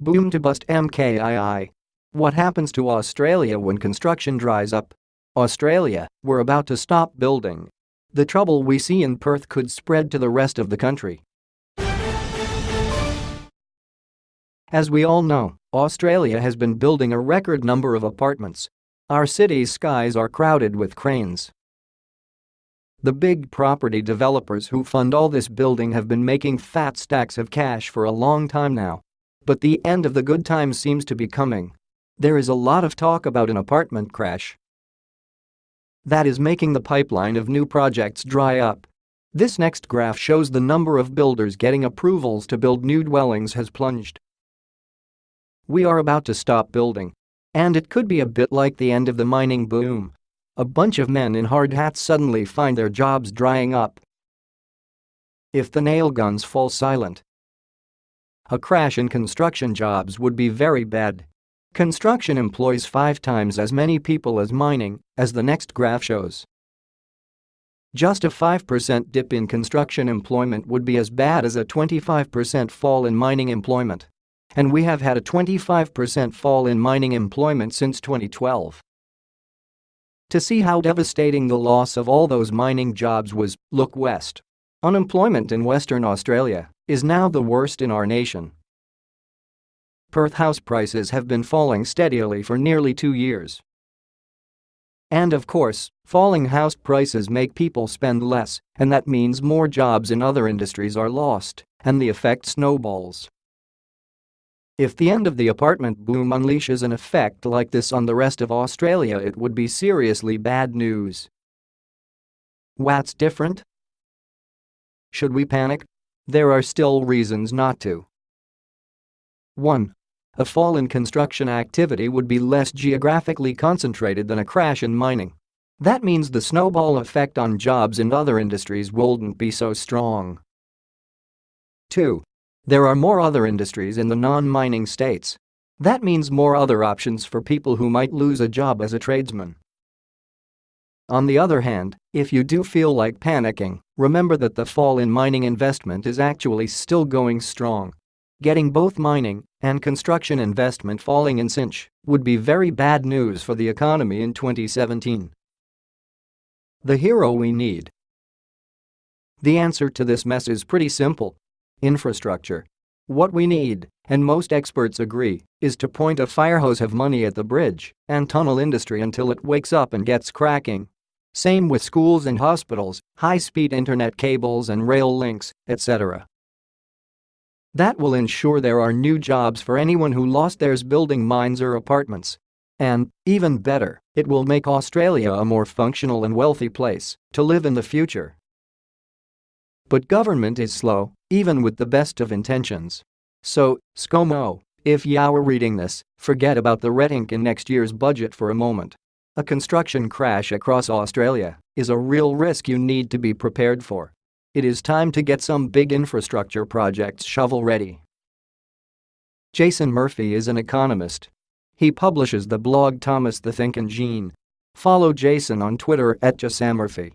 Boom to bust MKII. What happens to Australia when construction dries up? Australia, we're about to stop building. The trouble we see in Perth could spread to the rest of the country. As we all know, Australia has been building a record number of apartments. Our city's skies are crowded with cranes. The big property developers who fund all this building have been making fat stacks of cash for a long time now. But the end of the good times seems to be coming. There is a lot of talk about an apartment crash that is making the pipeline of new projects dry up. This next graph shows the number of builders getting approvals to build new dwellings has plunged. We are about to stop building. And it could be a bit like the end of the mining boom. A bunch of men in hard hats suddenly find their jobs drying up. If the nail guns fall silent, a crash in construction jobs would be very bad. Construction employs 5 times as many people as mining, as the next graph shows. Just a 5% dip in construction employment would be as bad as a 25% fall in mining employment. And we have had a 25% fall in mining employment since 2012. To see how devastating the loss of all those mining jobs was, look west. Unemployment in Western Australia is now the worst in our nation. Perth house prices have been falling steadily for nearly 2 years. And of course, falling house prices make people spend less, and that means more jobs in other industries are lost, and the effect snowballs. If the end of the apartment boom unleashes an effect like this on the rest of Australia, it would be seriously bad news. What's different? Should we panic? There are still reasons not to. 1. A fall in construction activity would be less geographically concentrated than a crash in mining. That means the snowball effect on jobs in other industries wouldn't be so strong. 2. There are more other industries in the non-mining states. That means more other options for people who might lose a job as a tradesman. On the other hand, if you do feel like panicking, remember that the fall in mining investment is actually still going strong. Getting both mining and construction investment falling in sync would be very bad news for the economy in 2017. The hero we need. The answer to this mess is pretty simple. Infrastructure. What we need, and most experts agree, is to point a fire hose of money at the bridge and tunnel industry until it wakes up and gets cracking. Same with schools and hospitals, high-speed internet cables and rail links, etc. That will ensure there are new jobs for anyone who lost theirs building mines or apartments. And, even better, it will make Australia a more functional and wealthy place to live in the future. But government is slow, even with the best of intentions. So, ScoMo, if you are reading this, forget about the red ink in next year's budget for a moment. A construction crash across Australia is a real risk you need to be prepared for. It is time to get some big infrastructure projects shovel-ready. Jason Murphy is an economist. He publishes the blog Thomas the Thinkin' Gene. Follow Jason on Twitter @JasamMurphy.